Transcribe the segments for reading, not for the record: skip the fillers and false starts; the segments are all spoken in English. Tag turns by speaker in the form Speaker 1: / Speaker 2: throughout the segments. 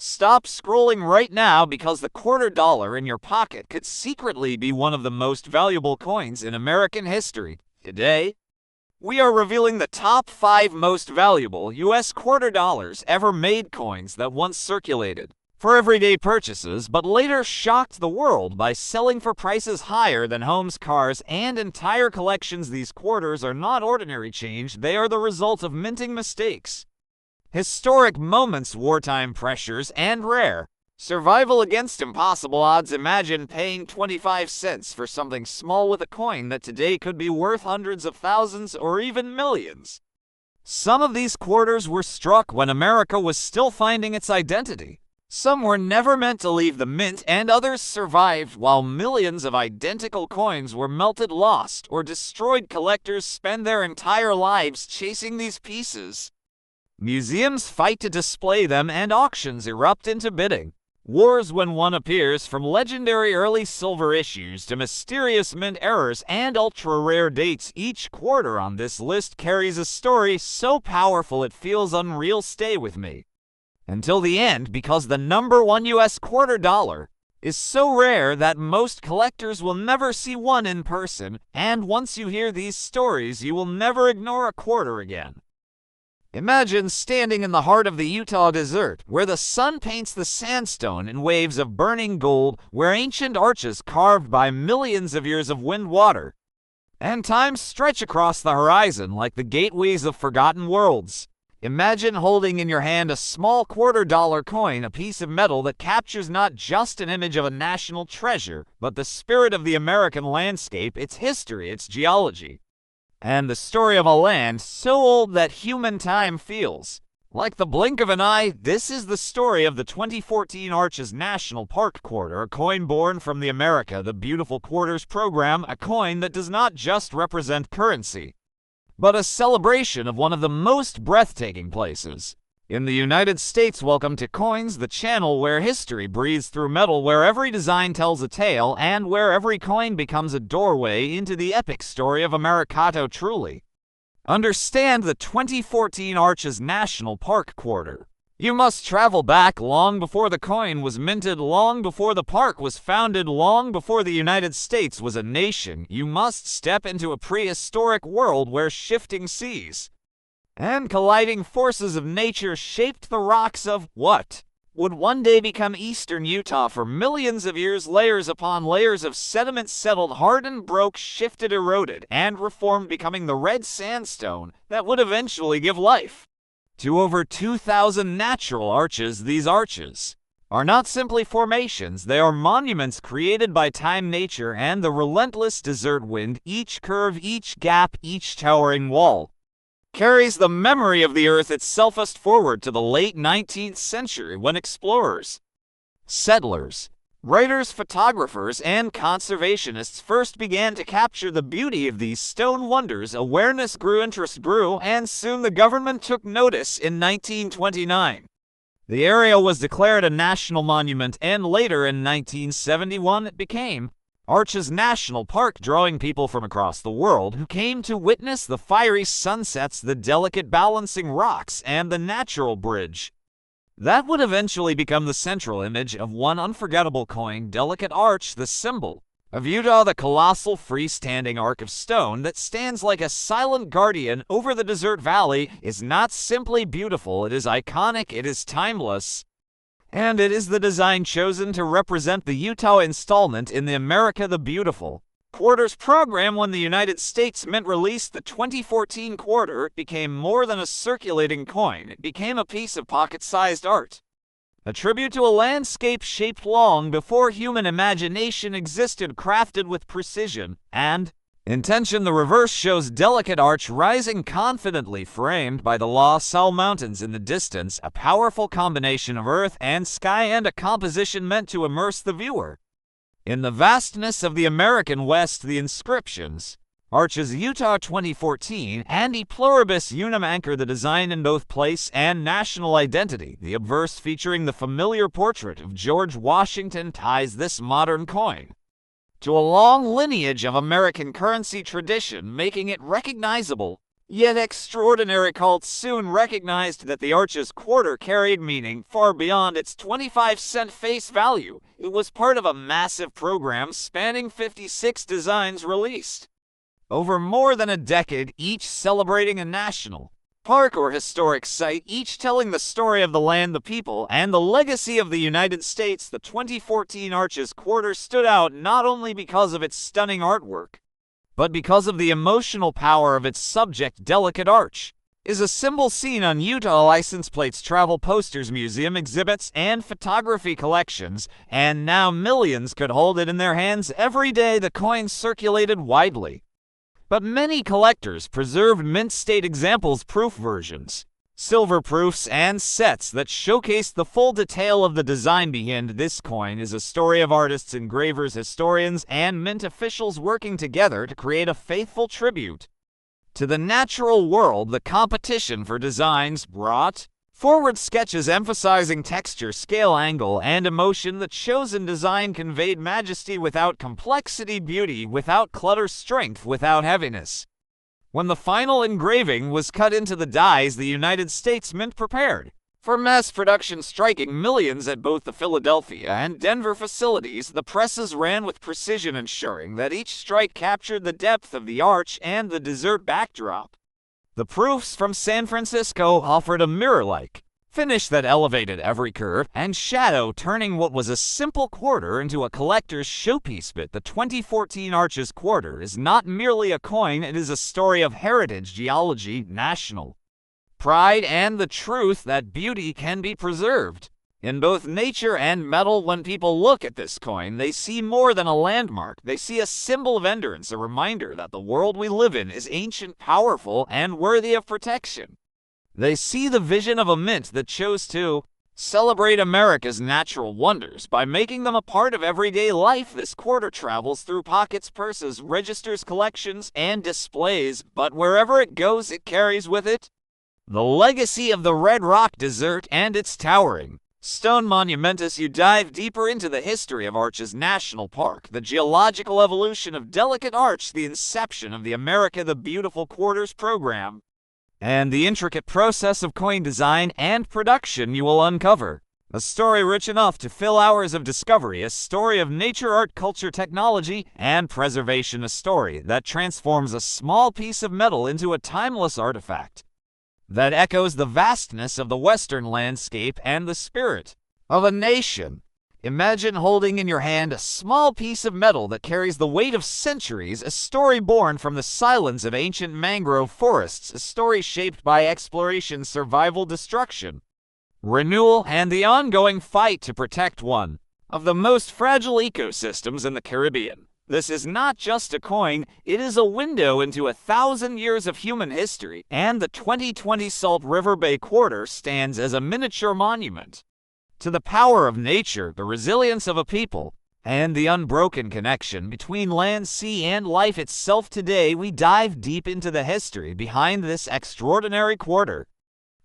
Speaker 1: Stop scrolling right now because the $quarter in your pocket could secretly be one of the most valuable coins in American history. Today, we are revealing the top 5 most valuable US $quarter ever made coins that once circulated for everyday purchases but later shocked the world by selling for prices higher than homes, cars, and entire collections. These quarters are not ordinary change, they are the result of minting mistakes, historic moments, wartime pressures, and rare survival against impossible odds. Imagine paying 25 cents for something small with a coin that today could be worth hundreds of thousands or even millions. Some of these quarters were struck when America was still finding its identity. Some were never meant to leave the mint, and others survived while millions of identical coins were melted, lost, or destroyed. Collectors spend their entire lives chasing these pieces. Museums fight to display them, and auctions erupt into bidding wars when one appears. From legendary early silver issues to mysterious mint errors and ultra-rare dates, each quarter on this list carries a story so powerful it feels unreal. Stay with me until the end, because the number 1 US $quarter is so rare that most collectors will never see one in person, and once you hear these stories, you will never ignore a quarter again. Imagine standing in the heart of the Utah desert, where the sun paints the sandstone in waves of burning gold, where ancient arches carved by millions of years of wind, water, and time stretch across the horizon like the gateways of forgotten worlds. Imagine holding in your hand a small $quarter coin, a piece of metal that captures not just an image of a national treasure, but the spirit of the American landscape, its history, its geology, and the story of a land so old that human time feels like the blink of an eye. This is the story of the 2014 Arches National Park quarter, a coin born from the America the Beautiful Quarters program, a coin that does not just represent currency, but a celebration of one of the most breathtaking places in the United States. Welcome to Coins, the channel where history breathes through metal, where every design tells a tale, and where every coin becomes a doorway into the epic story of America. To truly understand the 2014 Arches National Park quarter, you must travel back long before the coin was minted, long before the park was founded, long before the United States was a nation. You must step into a prehistoric world where shifting seas and colliding forces of nature shaped the rocks of what would one day become eastern Utah. For millions of years, layers upon layers of sediment settled, hardened, broke, shifted, eroded, and reformed, becoming the red sandstone that would eventually give life to over 2,000 natural arches. These arches are not simply formations, they are monuments created by time, nature, and the relentless desert wind. Each curve, each gap, each towering wall carries the memory of the earth itself. Fast forward to the late 19th century, when explorers, settlers, writers, photographers, and conservationists first began to capture the beauty of these stone wonders. Awareness grew, interest grew, and soon the government took notice. In 1929, the area was declared a national monument, and later in 1971 it became Arches National Park, drawing people from across the world who came to witness the fiery sunsets, the delicate balancing rocks, and the natural bridge that would eventually become the central image of one unforgettable coin. Delicate Arch, the symbol of Utah, the colossal freestanding arc of stone that stands like a silent guardian over the desert valley, is not simply beautiful, it is iconic, it is timeless, and it is the design chosen to represent the Utah installment in the America the Beautiful Quarters program. When the United States Mint released the 2014 quarter, it became more than a circulating coin. It became a piece of pocket-sized art, a tribute to a landscape shaped long before human imagination existed, crafted with precision and intention. The reverse shows Delicate Arch rising confidently, framed by the La Salle Mountains in the distance, a powerful combination of earth and sky, and a composition meant to immerse the viewer in the vastness of the American West. The inscriptions, Arches Utah 2014 and E Pluribus Unum, anchor the design in both place and national identity. The obverse, featuring the familiar portrait of George Washington, ties this modern coin to a long lineage of American currency tradition, making it recognizable Yet extraordinary cults soon recognized that the arch's quarter carried meaning far beyond its 25-cent face value. It was part of a massive program spanning 56 designs released over more than a decade, each celebrating a national park or historic site, each telling the story of the land, the people, and the legacy of the United States. The 2014 Arches Quarter stood out not only because of its stunning artwork, but because of the emotional power of its subject. Delicate arch is a symbol seen on Utah license plates, travel posters, museum exhibits, and photography collections, and now millions could hold it in their hands every day. The coin circulated widely, but many collectors preserved mint-state examples, proof versions, silver proofs, and sets that showcase the full detail of the design behind this coin. Is a story of artists, engravers, historians, and mint officials working together to create a faithful tribute to the natural world. The competition for designs brought forward sketches emphasizing texture, scale, angle, and emotion. The chosen design conveyed majesty without complexity, beauty without clutter, strength without heaviness. When the final engraving was cut into the dies, the United States Mint prepared for mass production, striking millions at both the Philadelphia and Denver facilities. The presses ran with precision, ensuring that each strike captured the depth of the arch and the desert backdrop. The proofs from San Francisco offered a mirror-like finish that elevated every curve and shadow, turning what was a simple quarter into a collector's showpiece. But the 2014 Arches Quarter is not merely a coin, it is a story of heritage, geology, national pride, and the truth that beauty can be preserved in both nature and metal. When people look at this coin, they see more than a landmark. They see a symbol of endurance, a reminder that the world we live in is ancient, powerful, and worthy of protection. They see the vision of a mint that chose to celebrate America's natural wonders by making them a part of everyday life. This quarter travels through pockets, purses, registers, collections, and displays, but wherever it goes, it carries with it the legacy of the Red Rock Desert and its towering stone monument. As you dive deeper into the history of Arches National Park, the geological evolution of Delicate Arch, the inception of the America the Beautiful Quarters program, and the intricate process of coin design and production, you will uncover a story rich enough to fill hours of discovery, a story of nature, art, culture, technology, and preservation, a story that transforms a small piece of metal into a timeless artifact that echoes the vastness of the Western landscape and the spirit of a nation. Imagine holding in your hand a small piece of metal that carries the weight of centuries, a story born from the silence of ancient mangrove forests, a story shaped by exploration, survival, destruction, renewal, and the ongoing fight to protect one of the most fragile ecosystems in the Caribbean. This is not just a coin, it is a window into 1,000 years of human history, and the 2020 Salt River Bay Quarter stands as a miniature monument to the power of nature, the resilience of a people, and the unbroken connection between land, sea, and life itself. Today, we dive deep into the history behind this extraordinary quarter.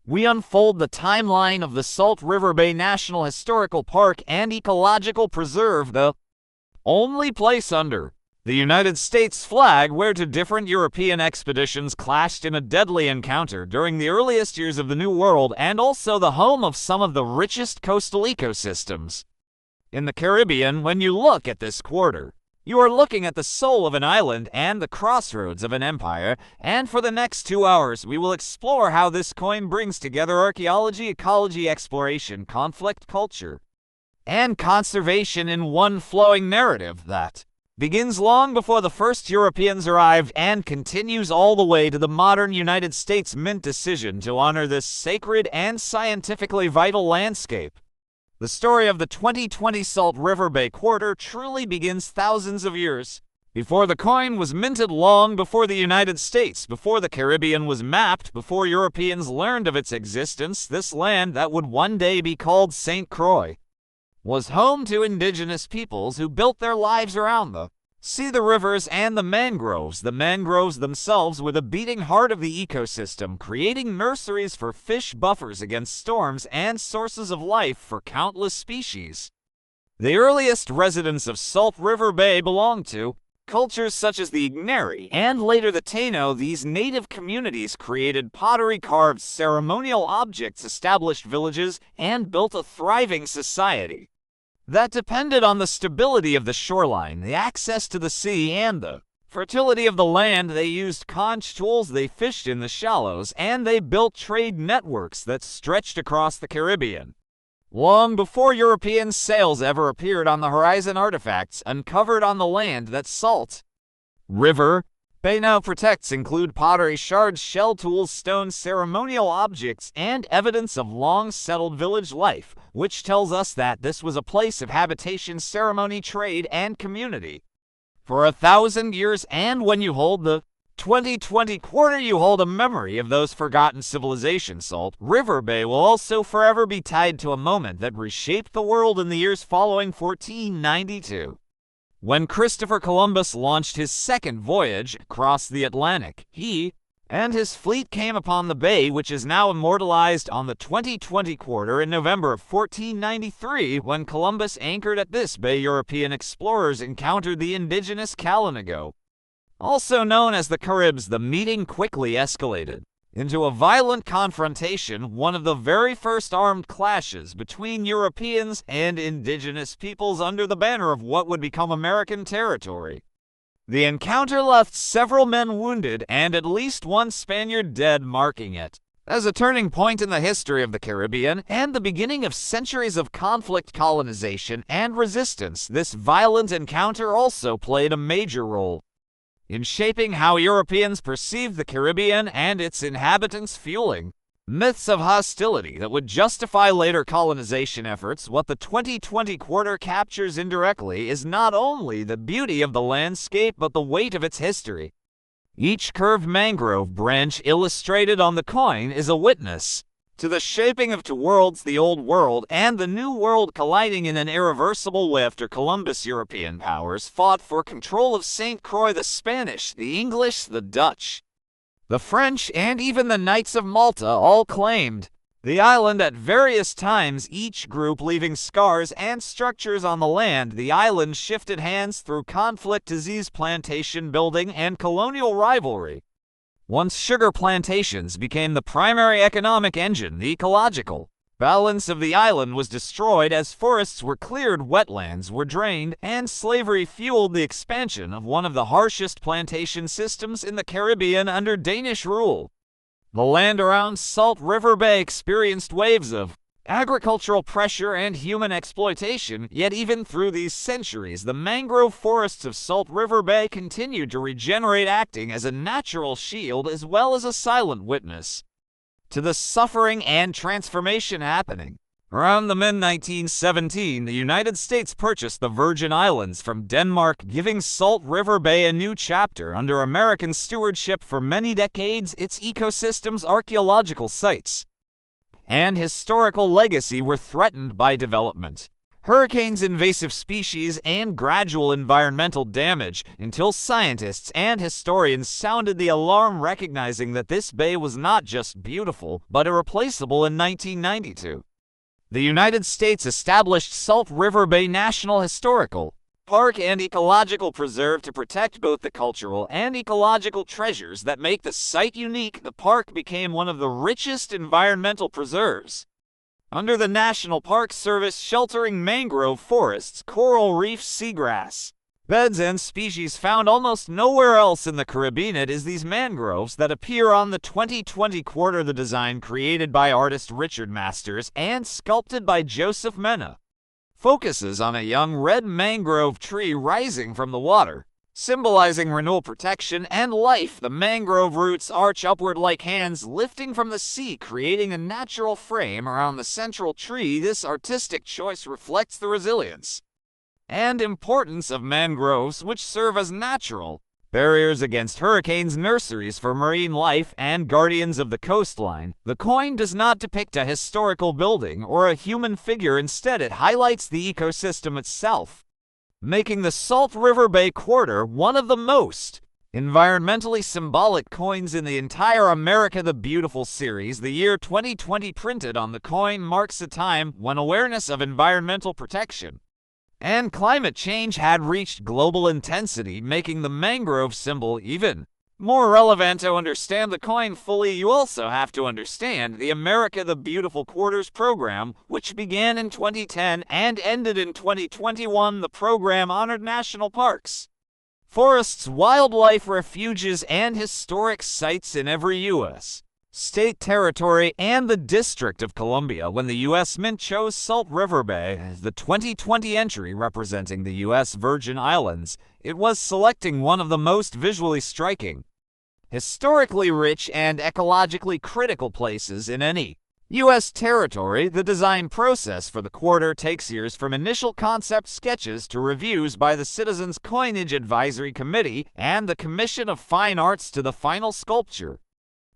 Speaker 1: We unfold the timeline of the Salt River Bay National Historical Park and Ecological Preserve, the only place under the United States flag where two different European expeditions clashed in a deadly encounter during the earliest years of the New World, and also the home of some of the richest coastal ecosystems in the Caribbean. When you look at this quarter, you are looking at the soul of an island and the crossroads of an empire, and for the next 2 hours we will explore how this coin brings together archaeology, ecology, exploration, conflict, culture, and conservation in one flowing narrative that begins long before the first Europeans arrived and continues all the way to the modern United States Mint decision to honor this sacred and scientifically vital landscape. The story of the 2020 Salt River Bay Quarter truly begins thousands of years before the coin was minted, long before the United States, before the Caribbean was mapped, before Europeans learned of its existence. This land that would one day be called St. Croix was home to indigenous peoples who built their lives around the sea, the rivers, and the mangroves. The mangroves themselves were the beating heart of the ecosystem, creating nurseries for fish, buffers against storms, and sources of life for countless species. The earliest residents of Salt River Bay belonged to Cultures such as the Igneri and later the Taino, these native communities created pottery-carved ceremonial objects, established villages, and built a thriving society that depended on the stability of the shoreline, the access to the sea, and the fertility of the land. They used conch tools, they fished in the shallows, and they built trade networks that stretched across the Caribbean. Long before European sails ever appeared on the horizon, artifacts uncovered on the land that Salt River Bay now protects include pottery shards, shell tools, stones, ceremonial objects, and evidence of long-settled village life, which tells us that this was a place of habitation, ceremony, trade, and community for 1,000 years. And when you hold the 2020 quarter, you hold a memory of those forgotten civilizations. Salt River Bay will also forever be tied to a moment that reshaped the world in the years following 1492. When Christopher Columbus launched his second voyage across the Atlantic, he and his fleet came upon the bay, which is now immortalized on the 2020 quarter. In November of 1493, when Columbus anchored at this bay, European explorers encountered the indigenous Kalinago, also known as the Caribs. The meeting quickly escalated into a violent confrontation, one of the very first armed clashes between Europeans and indigenous peoples under the banner of what would become American territory. The encounter left several men wounded and at least one Spaniard dead, marking it as a turning point in the history of the Caribbean and the beginning of centuries of conflict, colonization, and resistance. This violent encounter also played a major role in shaping how Europeans perceived the Caribbean and its inhabitants, fueling myths of hostility that would justify later colonization efforts. What the 2020 quarter captures indirectly is not only the beauty of the landscape but the weight of its history. Each curved mangrove branch illustrated on the coin is a witness to the shaping of two worlds, the Old World and the New World, colliding in an irreversible way. After Columbus, European powers fought for control of St. Croix. The Spanish, the English, the Dutch, the French, and even the Knights of Malta all claimed the island at various times, each group leaving scars and structures on the land. The island shifted hands through conflict, disease, plantation building, and colonial rivalry. Once sugar plantations became the primary economic engine, the ecological balance of the island was destroyed as forests were cleared, wetlands were drained, and slavery fueled the expansion of one of the harshest plantation systems in the Caribbean under Danish rule. The land around Salt River Bay experienced waves of agricultural pressure and human exploitation, yet even through these centuries, the mangrove forests of Salt River Bay continued to regenerate, acting as a natural shield as well as a silent witness to the suffering and transformation happening. Around the mid-1917, the United States purchased the Virgin Islands from Denmark, giving Salt River Bay a new chapter under American stewardship. For many decades, its ecosystems, archaeological sites, and historical legacy were threatened by development, hurricanes, invasive species, and gradual environmental damage, until scientists and historians sounded the alarm, recognizing that this bay was not just beautiful, but irreplaceable. In 1992, the United States established Salt River Bay National Historical Park and Ecological Preserve to protect both the cultural and ecological treasures that make the site unique. The park became one of the richest environmental preserves under the National Park Service, sheltering mangrove forests, coral reefs, seagrass beds, and species found almost nowhere else in the Caribbean. It is these mangroves that appear on the 2020 quarter. The design, created by artist Richard Masters and sculpted by Joseph Mena, focuses on a young red mangrove tree rising from the water, symbolizing renewal, protection, and life. The mangrove roots arch upward like hands lifting from the sea, creating a natural frame around the central tree. This artistic choice reflects the resilience and importance of mangroves, which serve as natural barriers against hurricanes, nurseries for marine life, and guardians of the coastline. The coin does not depict a historical building or a human figure. Instead, it highlights the ecosystem itself, making the Salt River Bay quarter one of the most environmentally symbolic coins in the entire America. The beautiful series, the year 2020 printed on the coin, marks a time when awareness of environmental protection And climate change had reached global intensity, making the mangrove symbol even more relevant. To understand the coin fully, you also have to understand the America the Beautiful Quarters program, which began in 2010 and ended in 2021. The program honored national parks, forests, wildlife refuges, and historic sites in every U.S. state, territory, and the District of Columbia. When the U.S. Mint chose Salt River Bay as the 2020 entry representing the U.S. Virgin Islands, it was selecting one of the most visually striking, historically rich, and ecologically critical places in any U.S. territory. The design process for the quarter takes years, from initial concept sketches to reviews by the Citizens Coinage Advisory Committee and the Commission of Fine Arts to the final sculpture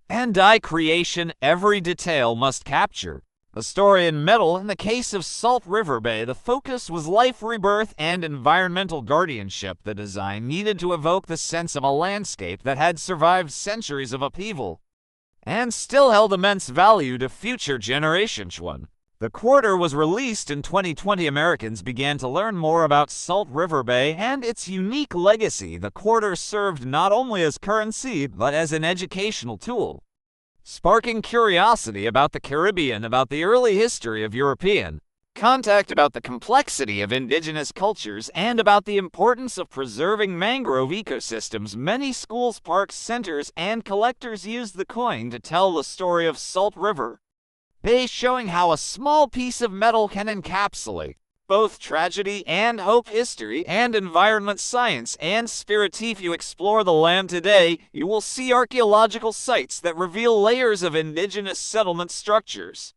Speaker 1: and die creation. Every detail must capture the story in metal. In the case of Salt River Bay, the focus was life, rebirth, and environmental guardianship. The design needed to evoke the sense of a landscape that had survived centuries of upheaval and still held immense value to future generations. When the quarter was released in 2020, Americans began to learn more about Salt River Bay and its unique legacy. The quarter served not only as currency but as an educational tool, sparking curiosity about the Caribbean, about the early history of European contact, about the complexity of indigenous cultures, and about the importance of preserving mangrove ecosystems. Many schools, parks, centers, and collectors used the coin to tell the story of Salt River Bay, showing how a small piece of metal can encapsulate both tragedy and hope, history and environment, science and spirit. If you explore the land today, you will see archaeological sites that reveal layers of indigenous settlement structures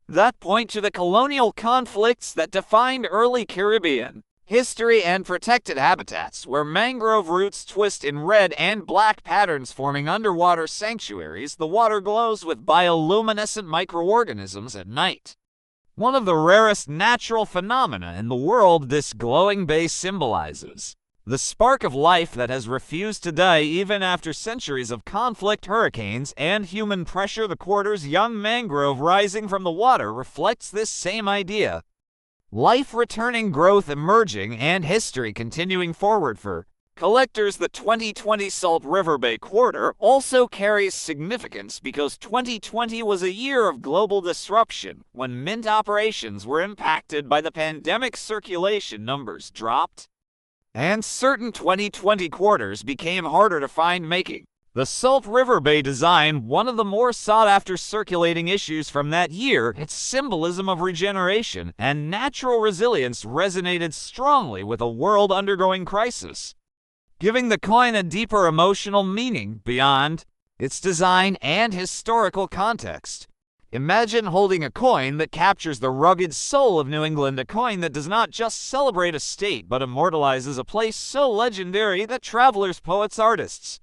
Speaker 1: that point to the colonial conflicts that defined early Caribbean history, and protected habitats where mangrove roots twist in red and black patterns, forming underwater sanctuaries. The water glows with bioluminescent microorganisms at night, one of the rarest natural phenomena in the world. This glowing bay symbolizes the spark of life that has refused to die even after centuries of conflict, hurricanes, and human pressure. The quarter's young mangrove rising from the water reflects this same idea: life returning, growth emerging, and history continuing forward. For collectors, the 2020 Salt River Bay quarter also carries significance because 2020 was a year of global disruption. When mint operations were impacted by the pandemic, circulation numbers dropped, and certain 2020 quarters became harder to find, making the Salt River Bay design one of the more sought-after circulating issues from that year. Its symbolism of regeneration and natural resilience resonated strongly with a world undergoing crisis, giving the coin a deeper emotional meaning beyond its design and historical context. Imagine holding a coin that captures the rugged soul of New England, a coin that does not just celebrate a state but immortalizes a place so legendary that travelers, poets, artists,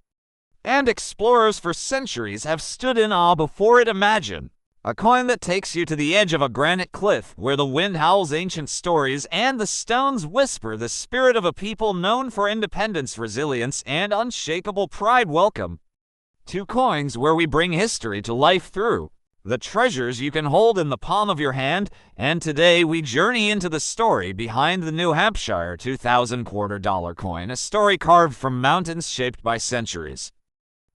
Speaker 1: and explorers for centuries have stood in awe before it. Imagine a coin that takes you to the edge of a granite cliff where the wind howls ancient stories and the stones whisper the spirit of a people known for independence, resilience, and unshakable pride. Welcome to Coins, where we bring history to life through the treasures you can hold in the palm of your hand. And today we journey into the story behind the New Hampshire 2000 $quarter coin, a story carved from mountains, shaped by centuries,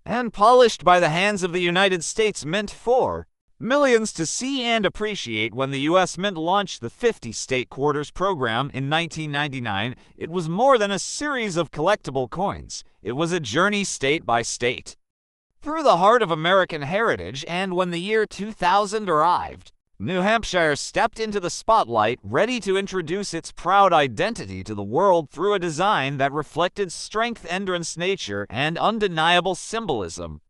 Speaker 1: and polished by the hands of the United States Mint for millions to see and appreciate. When the U.S. Mint launched the 50-state quarters program in 1999, it was more than a series of collectible coins. It was a journey, state by state, through the heart of American heritage. And when the year 2000 arrived, New Hampshire stepped into the spotlight, ready to introduce its proud identity to the world through a design that reflected strength, endurance, nature, and undeniable symbolism.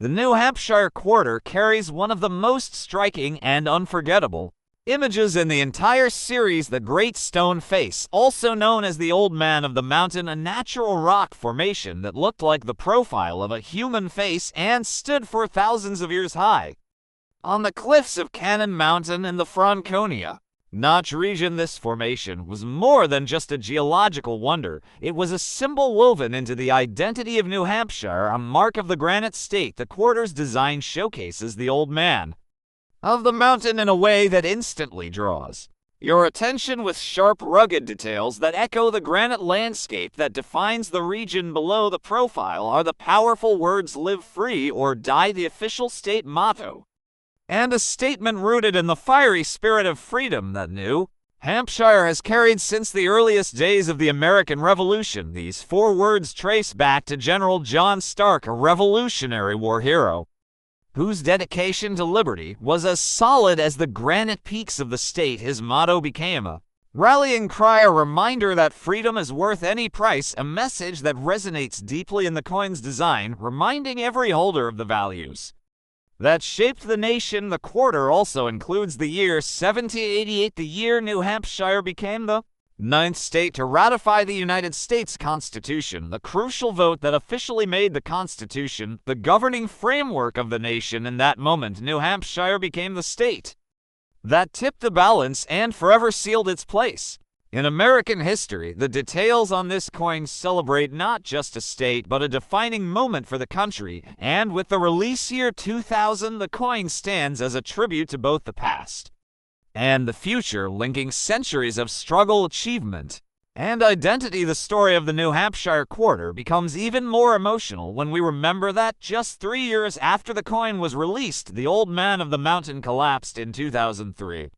Speaker 1: The New Hampshire quarter carries one of the most striking and unforgettable images in the entire series: the Great Stone Face, also known as the Old Man of the Mountain, a natural rock formation that looked like the profile of a human face and stood for thousands of years high on the cliffs of Cannon Mountain in the Franconia Notch region. This formation was more than just a geological wonder. It was a symbol woven into the identity of New Hampshire, a mark of the granite state. The quarter's design showcases the Old Man of the Mountain in a way that instantly draws your attention with sharp, rugged details that echo the granite landscape that defines the region below the profile are the powerful words "Live Free or Die," the official state motto, and a statement rooted in the fiery spirit of freedom that New Hampshire has carried since the earliest days of the American Revolution. These four words trace back to General John Stark, a Revolutionary War hero, whose dedication to liberty was as solid as the granite peaks of the state. His motto became a rallying cry, a reminder that freedom is worth any price, a message that resonates deeply in the coin's design, reminding every holder of the values that shaped the nation. The quarter also includes the year 1788, the year New Hampshire became the ninth state to ratify the United States Constitution, the crucial vote that officially made the Constitution the governing framework of the nation. In that moment, New Hampshire became the state that tipped the balance and forever sealed its place in American history. The details on this coin celebrate not just a state, but a defining moment for the country, and with the release year 2000, the coin stands as a tribute to both the past and the future, linking centuries of struggle, achievement, and identity. The story of the New Hampshire quarter becomes even more emotional when we remember that just 3 years after the coin was released, the Old Man of the Mountain collapsed in 2003.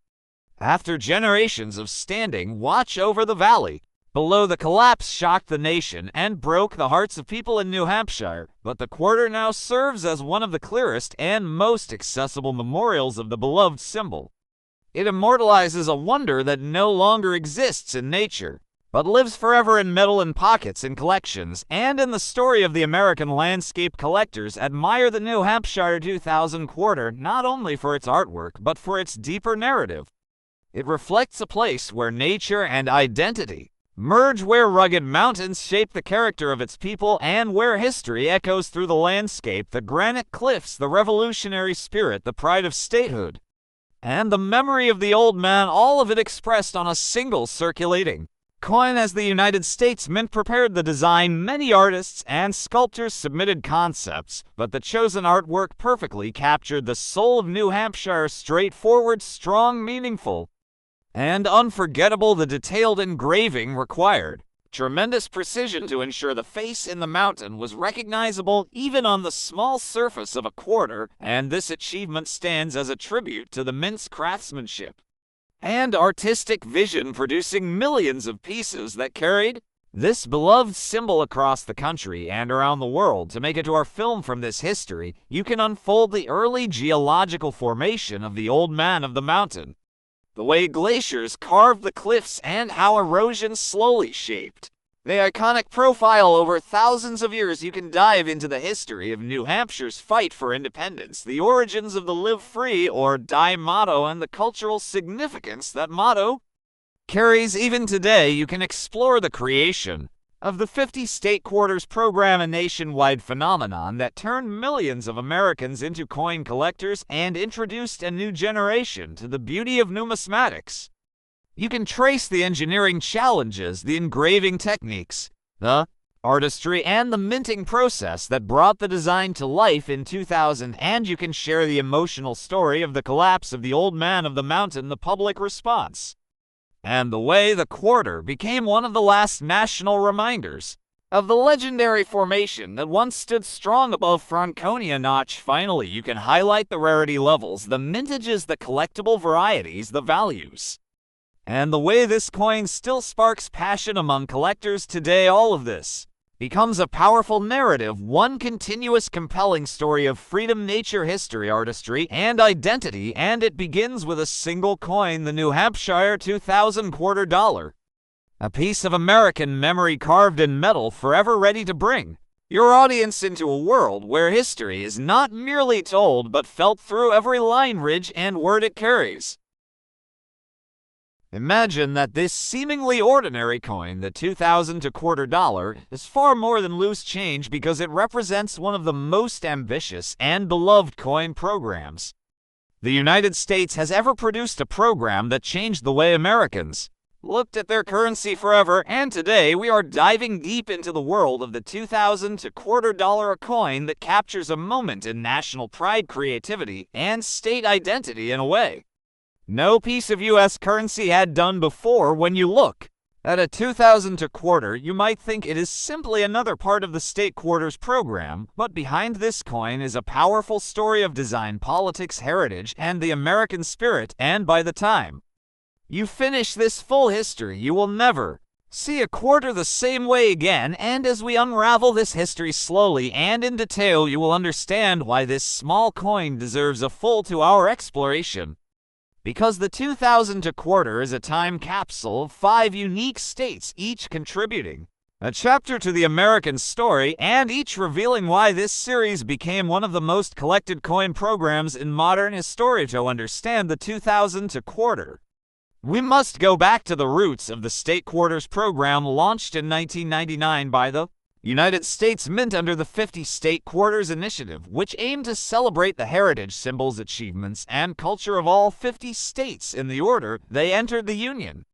Speaker 1: After generations of standing watch over the valley below, the collapse shocked the nation and broke the hearts of people in New Hampshire, but the quarter now serves as one of the clearest and most accessible memorials of the beloved symbol. It immortalizes a wonder that no longer exists in nature, but lives forever in metal, in pockets, in collections, and in the story of the American landscape. Collectors admire the New Hampshire 2000 quarter not only for its artwork, but for its deeper narrative. It reflects a place where nature and identity merge, where rugged mountains shape the character of its people, and where history echoes through the landscape. The granite cliffs, the revolutionary spirit, the pride of statehood, and the memory of the old man, all of it expressed on a single circulating coin. As the United States Mint prepared the design, many artists and sculptors submitted concepts, but the chosen artwork perfectly captured the soul of New Hampshire: straightforward, strong, meaningful, and unforgettable. The detailed engraving required tremendous precision to ensure the face in the mountain was recognizable even on the small surface of a quarter, and this achievement stands as a tribute to the Mint's craftsmanship and artistic vision, producing millions of pieces that carried this beloved symbol across the country and around the world. To make it to our film from this history, you can unfold the early geological formation of the Old Man of the Mountain, the way glaciers carved the cliffs, and how erosion slowly shaped the iconic profile over thousands of years. You can dive into the history of New Hampshire's fight for independence, the origins of the "Live Free or Die" motto, and the cultural significance that motto carries even today. You can explore the creation of the 50-state quarters program, a nationwide phenomenon that turned millions of Americans into coin collectors and introduced a new generation to the beauty of numismatics. You can trace the engineering challenges, the engraving techniques, the artistry, and the minting process that brought the design to life in 2000, and you can share the emotional story of the collapse of the Old Man of the Mountain, the public response, and the way the quarter became one of the last national reminders of the legendary formation that once stood strong above Franconia Notch. Finally, you can highlight the rarity levels, the mintages, the collectible varieties, the values, and the way this coin still sparks passion among collectors today. All of this becomes a powerful narrative, one continuous compelling story of freedom, nature, history, artistry, and identity, and it begins with a single coin, the New Hampshire 2000 quarter dollar, a piece of American memory carved in metal, forever ready to bring your audience into a world where history is not merely told but felt through every line, ridge, and word it carries. Imagine that this seemingly ordinary coin, the 2000 quarter dollar, is far more than loose change, because it represents one of the most ambitious and beloved coin programs the United States has ever produced, a program that changed the way Americans looked at their currency forever. And today we are diving deep into the world of the 2000 quarter dollar, a coin that captures a moment in national pride, creativity, and state identity in a way no piece of U.S. currency had done before. When you look at a 2000 quarter, you might think it is simply another part of the state quarters program, but behind this coin is a powerful story of design, politics, heritage, and the American spirit, and by the time you finish this full history, you will never see a quarter the same way again, and as we unravel this history slowly and in detail, you will understand why this small coin deserves a full 2-hour exploration. Because the 2000 quarter is a time capsule of 5 unique states, each contributing a chapter to the American story, and each revealing why this series became one of the most collected coin programs in modern history. To understand the 2000 quarter, we must go back to the roots of the state quarters program, launched in 1999 by the United States Mint under the 50 State Quarters Initiative, which aimed to celebrate the heritage, symbols, achievements, and culture of all 50 states in the order they entered the Union.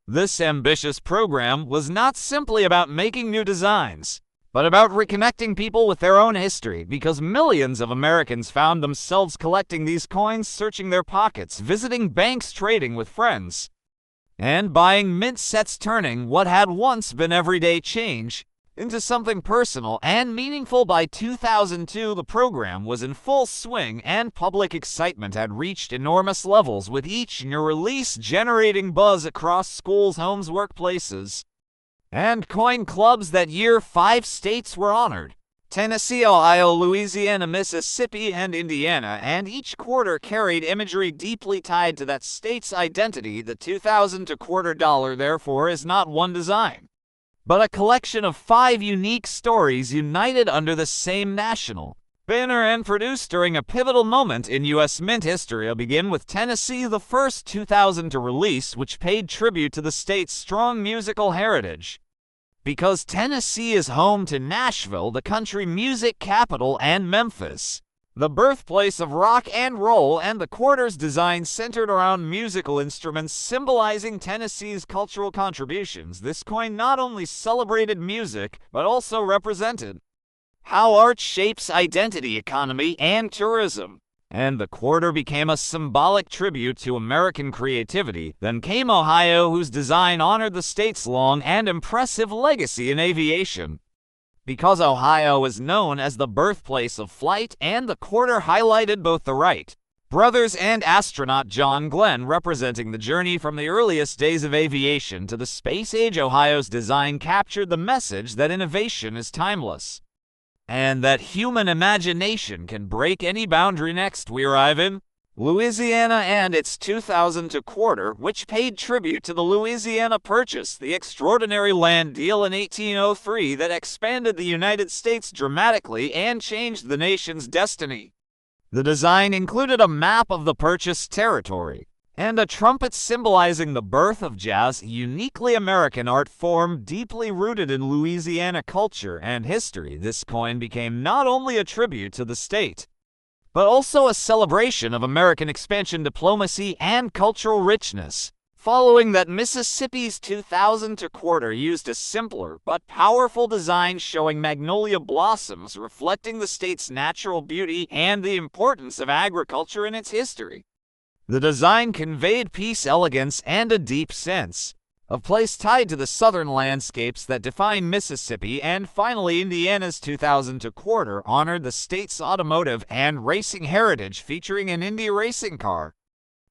Speaker 1: This ambitious program was not simply about making new designs, but about reconnecting people with their own history, because millions of Americans found themselves collecting these coins, searching their pockets, visiting banks, trading with friends, and buying mint sets, turning what had once been everyday change into something personal and meaningful. By 2002, the program was in full swing, and public excitement had reached enormous levels, with each new release generating buzz across schools, homes, workplaces, and coin clubs. That year, 5 states were honored: Tennessee, Ohio, Louisiana, Mississippi, and Indiana, and each quarter carried imagery deeply tied to that state's identity. The 2000 quarter dollar, therefore, is not one design, but a collection of 5 unique stories united under the same national banner and produced during a pivotal moment in U.S. Mint history. I'll begin with Tennessee, the first 2000 to release, which paid tribute to the state's strong musical heritage. Because Tennessee is home to Nashville, the country music capital, and Memphis, the birthplace of rock and roll, and the quarter's design centered around musical instruments, symbolizing Tennessee's cultural contributions. This coin not only celebrated music, but also represented how art shapes identity, economy, and tourism. And the quarter became a symbolic tribute to American creativity. Then came Ohio, whose design honored the state's long and impressive legacy in aviation. Because Ohio is known as the birthplace of flight, and the quarter highlighted both the Wright brothers and astronaut John Glenn, representing the journey from the earliest days of aviation to the space age. Ohio's design captured the message that innovation is timeless, and that human imagination can break any boundary. Next, we arrive in Louisiana and its 2000 quarter, which paid tribute to the Louisiana Purchase, the extraordinary land deal in 1803 that expanded the United States dramatically and changed the nation's destiny. The design included a map of the purchased territory and a trumpet symbolizing the birth of jazz, a uniquely American art form deeply rooted in Louisiana culture and history. This coin became not only a tribute to the state, but also a celebration of American expansion, diplomacy, and cultural richness. Following that, Mississippi's 2000 quarter used a simpler but powerful design showing magnolia blossoms, reflecting the state's natural beauty and the importance of agriculture in its history. The design conveyed peace, elegance, and a deep sense of place tied to the southern landscapes that define Mississippi. And finally, Indiana's 2000 quarter honored the state's automotive and racing heritage, featuring an Indy racing car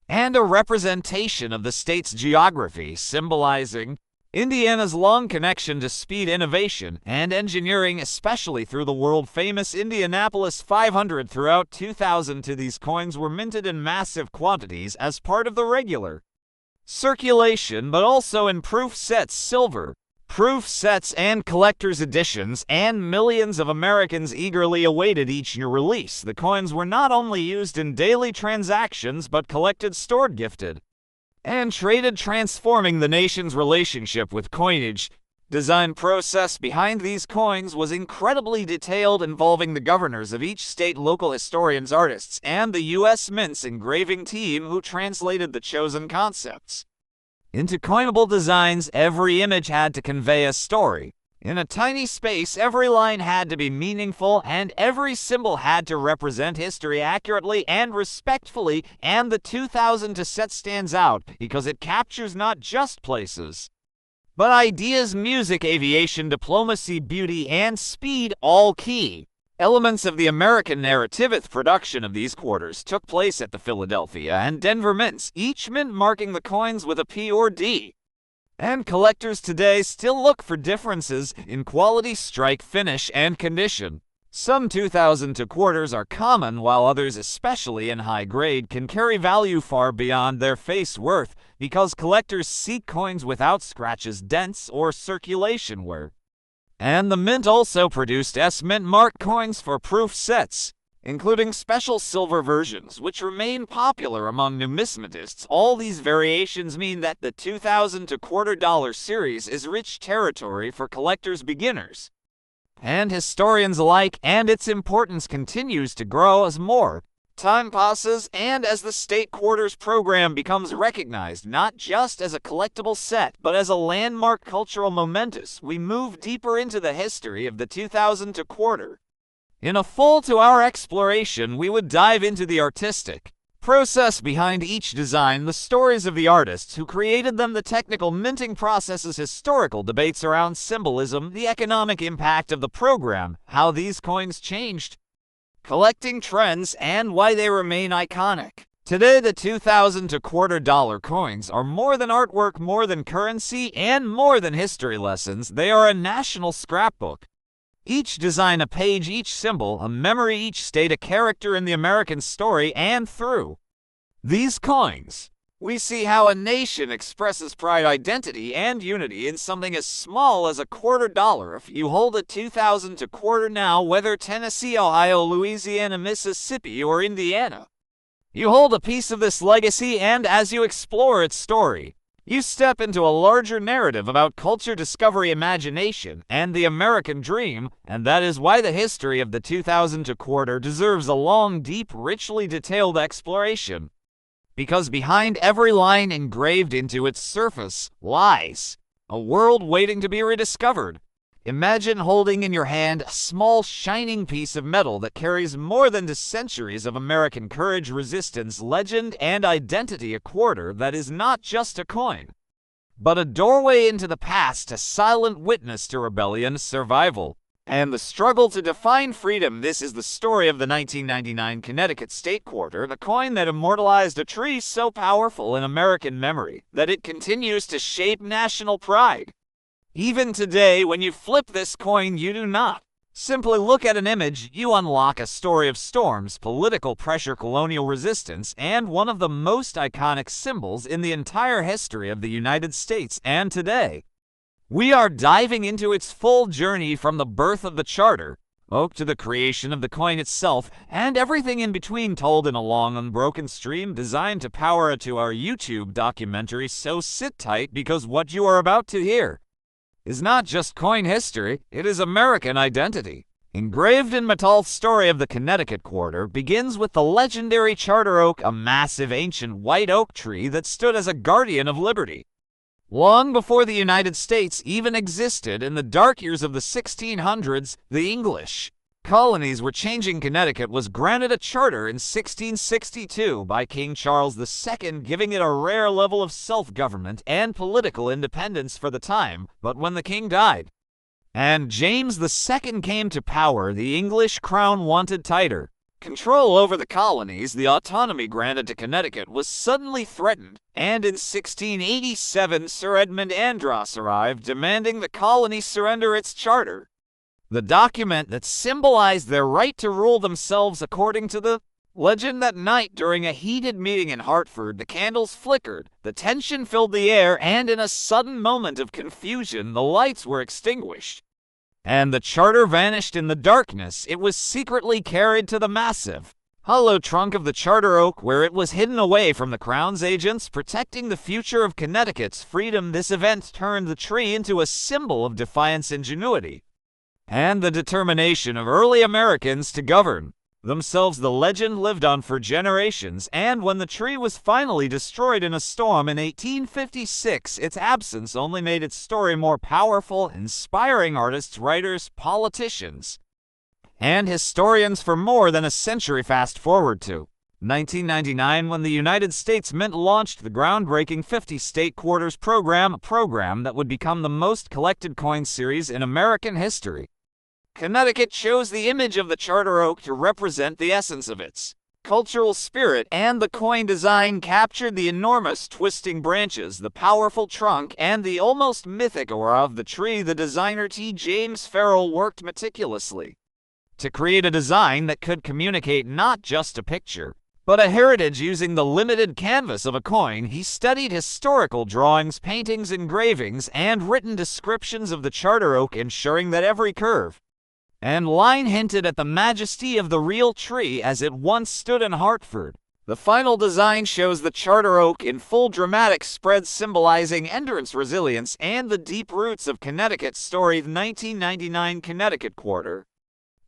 Speaker 1: and a representation of the state's geography, symbolizing Indiana's long connection to speed, innovation, and engineering, especially through the world-famous Indianapolis 500. Throughout 2002, these coins were minted in massive quantities as part of the regular circulation, but also in proof sets, silver proof sets, and collector's editions, and millions of Americans eagerly awaited each new release. The coins were not only used in daily transactions, but collected, stored, gifted, and traded, transforming the nation's relationship with coinage. Design process behind these coins was incredibly detailed, involving the governors of each state, local historians, artists, and the U.S. Mint's engraving team, who translated the chosen concepts into coinable designs. Every image had to convey a story, In a tiny space, every line had to be meaningful, and every symbol had to represent history accurately and respectfully, and the 2000 set stands out because it captures not just places, but ideas, music, aviation, diplomacy, beauty, and speed, all key elements of the American narrative. Production of these quarters took place at the Philadelphia and Denver mints, each mint marking the coins with a P or D. And collectors today still look for differences in quality, strike, finish, and condition. Some 2000 quarters are common, while others, especially in high grade, can carry value far beyond their face worth because collectors seek coins without scratches, dents, or circulation wear. And the mint also produced S-mint mark coins for proof sets, including special silver versions, which remain popular among numismatists. All these variations mean that the 2000 quarter dollar series is rich territory for collectors, beginners, and historians alike, and its importance continues to grow as more time passes and as the state quarters program becomes recognized not just as a collectible set, but as a landmark cultural momentous. We move deeper into the history of the 2000 quarter. In a full 2-hour exploration, we would dive into the artistic process behind each design, the stories of the artists who created them, the technical minting processes, historical debates around symbolism, the economic impact of the program, how these coins changed collecting trends, and why they remain iconic. Today, the 2000 quarter dollar coins are more than artwork, more than currency, and more than history lessons. They are a national scrapbook. Each design a page, each symbol a memory, each state a character in the American story, and through these coins, we see how a nation expresses pride, identity, and unity in something as small as a quarter dollar. If you hold a 2000 quarter now, whether Tennessee, Ohio, Louisiana, Mississippi, or Indiana, you hold a piece of this legacy, and as you explore its story, you step into a larger narrative about culture, discovery, imagination, and the American dream, and that is why the history of the 2000 quarter deserves a long, deep, richly detailed exploration. Because behind every line engraved into its surface lies a world waiting to be rediscovered. Imagine holding in your hand a small, shining piece of metal that carries more than 2 centuries of American courage, resistance, legend, and identity. A quarter that is not just a coin, but a doorway into the past, a silent witness to rebellion, survival, and the struggle to define freedom. This is the story of the 1999 Connecticut State Quarter, the coin that immortalized a tree so powerful in American memory that it continues to shape national pride. Even today, when you flip this coin, you do not simply look at an image, you unlock a story of storms, political pressure, colonial resistance, and one of the most iconic symbols in the entire history of the United States. And today, we are diving into its full journey from the birth of the charter oak to the creation of the coin itself, and everything in between, told in a long, unbroken stream designed to power a 2-hour YouTube documentary. So sit tight, because what you are about to hear is not just coin history, it is American identity. Engraved in metal, the story of the Connecticut Quarter begins with the legendary charter oak, a massive ancient white oak tree that stood as a guardian of liberty. Long before the United States even existed, in the dark years of the 1600s, the English colonies were changing. Connecticut was granted a charter in 1662 by King Charles II, giving it a rare level of self-government and political independence for the time. But when the king died and James II came to power, the English crown wanted tighter control over the colonies. The autonomy granted to Connecticut was suddenly threatened, and in 1687 Sir Edmund Andros arrived, demanding the colony surrender its charter, the document that symbolized their right to rule themselves. According to the legend, that night during a heated meeting in Hartford, the candles flickered, the tension filled the air, and in a sudden moment of confusion, the lights were extinguished, and the charter vanished in the darkness. It was secretly carried to the massive, hollow trunk of the charter oak, where it was hidden away from the Crown's agents, protecting the future of Connecticut's freedom. This event turned the tree into a symbol of defiance, ingenuity, and the determination of early Americans to govern themselves, the legend lived on for generations, and when the tree was finally destroyed in a storm in 1856, its absence only made its story more powerful, inspiring artists, writers, politicians, and historians for more than a century. Fast forward to 1999, when the United States Mint launched the groundbreaking 50 State Quarters program, a program that would become the most collected coin series in American history. Connecticut chose the image of the charter oak to represent the essence of its cultural spirit, and the coin design captured the enormous twisting branches, the powerful trunk, and the almost mythic aura of the tree. The designer T. James Farrell worked meticulously to create a design that could communicate not just a picture, but a heritage. Using the limited canvas of a coin, he studied historical drawings, paintings, engravings, and written descriptions of the charter oak, ensuring that every curve and line hinted at the majesty of the real tree as it once stood in Hartford. The final design shows the charter oak in full dramatic spread, symbolizing endurance, resilience, and the deep roots of Connecticut's story. The 1999 Connecticut Quarter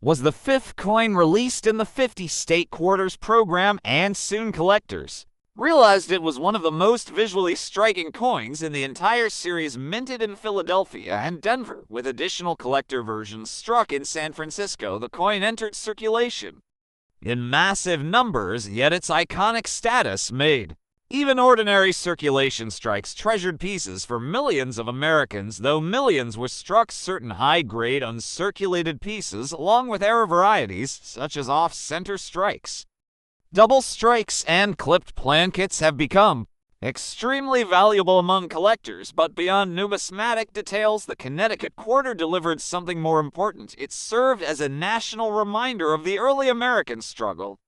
Speaker 1: was the fifth coin released in the 50 State Quarters program, and soon collectors realized it was one of the most visually striking coins in the entire series. Minted in Philadelphia and Denver, with additional collector versions struck in San Francisco, the coin entered circulation in massive numbers, yet its iconic status made even ordinary circulation strikes treasured pieces for millions of Americans. Though millions were struck, certain high-grade uncirculated pieces, along with rare varieties such as off-center strikes, double strikes, and clipped plankets, have become extremely valuable among collectors. But beyond numismatic details, the Connecticut Quarter delivered something more important. It served as a national reminder of the early American struggle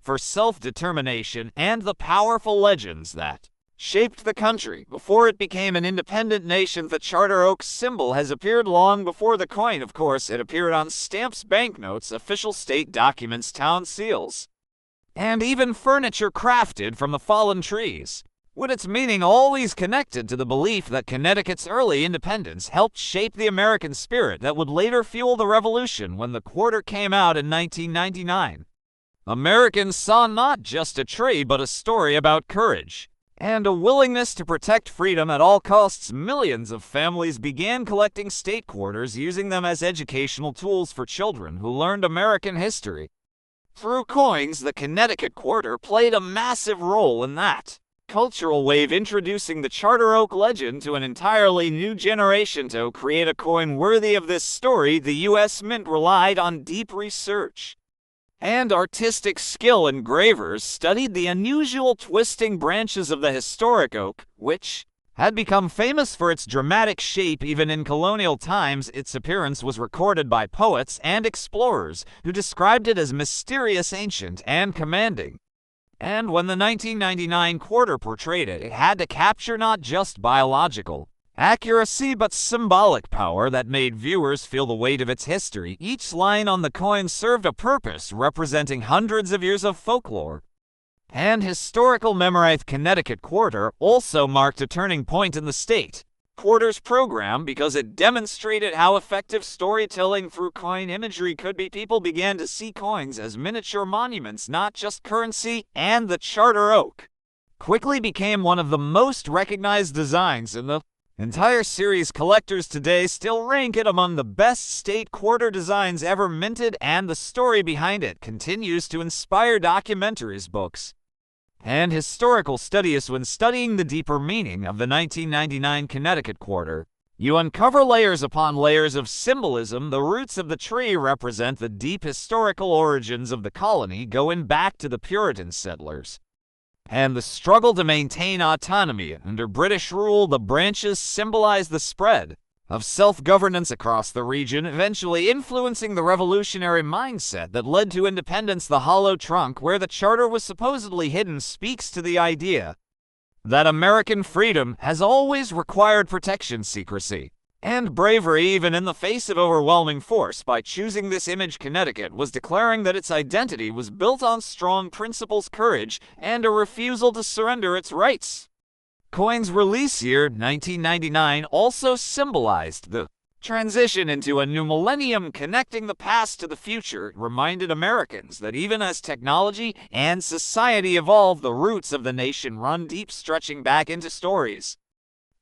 Speaker 1: for self-determination and the powerful legends that shaped the country before it became an independent nation. The charter oak symbol has appeared long before the coin. Of course, it appeared on stamps, banknotes, official state documents, town seals, and even furniture crafted from the fallen trees, with its meaning always connected to the belief that Connecticut's early independence helped shape the American spirit that would later fuel the revolution. When the quarter came out in 1999, Americans saw not just a tree, but a story about courage and a willingness to protect freedom at all costs. Millions of families began collecting state quarters, using them as educational tools for children who learned American history through coins. The Connecticut Quarter played a massive role in that cultural wave, introducing the charter oak legend to an entirely new generation. To create a coin worthy of this story, the U.S. Mint relied on deep research and artistic skill. Engravers studied the unusual twisting branches of the historic oak, which had become famous for its dramatic shape. Even in colonial times, its appearance was recorded by poets and explorers who described it as mysterious, ancient, and commanding. And when the 1999 quarter portrayed it, it had to capture not just biological accuracy but symbolic power that made viewers feel the weight of its history. Each line on the coin served a purpose, representing hundreds of years of folklore and historical memory. The Connecticut Quarter also marked a turning point in the state quarters program because it demonstrated how effective storytelling through coin imagery could be. People began to see coins as miniature monuments, not just currency, and the charter oak quickly became one of the most recognized designs in the entire series. Collectors today still rank it among the best state quarter designs ever minted, and the story behind it continues to inspire documentaries, books, and historical studies. When studying the deeper meaning of the 1999 Connecticut Quarter, you uncover layers upon layers of symbolism. The roots of the tree represent the deep historical origins of the colony, going back to the Puritan settlers and the struggle to maintain autonomy under British rule. The branches symbolize the spread of self-governance across the region, eventually influencing the revolutionary mindset that led to independence. The hollow trunk, where the charter was supposedly hidden, speaks to the idea that American freedom has always required protection, secrecy, and bravery, even in the face of overwhelming force. By choosing this image, Connecticut was declaring that its identity was built on strong principles, courage, and a refusal to surrender its rights. Coin's release year, 1999, also symbolized the transition into a new millennium connecting the past to the future reminded Americans that even as technology and society evolve, the roots of the nation run deep, stretching back into stories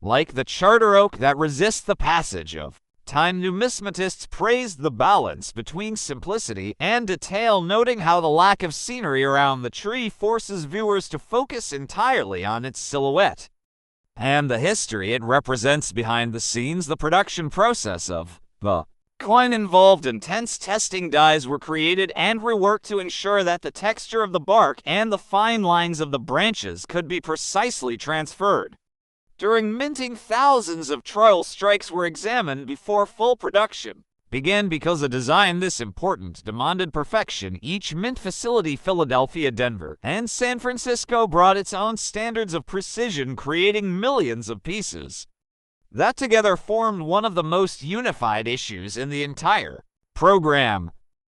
Speaker 1: like the charter oak that resists the passage of time. Numismatists praised the balance between simplicity and detail, noting how the lack of scenery around the tree forces viewers to focus entirely on its silhouette and the history it represents behind the scenes. The production process of the coin involved intense testing. Dyes were created and reworked to ensure that the texture of the bark and the fine lines of the branches could be precisely transferred. During minting, thousands of trial strikes were examined before full production began because a design this important demanded perfection. Each mint facility, Philadelphia, Denver, and San Francisco, brought its own standards of precision, creating millions of pieces that together formed one of the most unified issues in the entire program.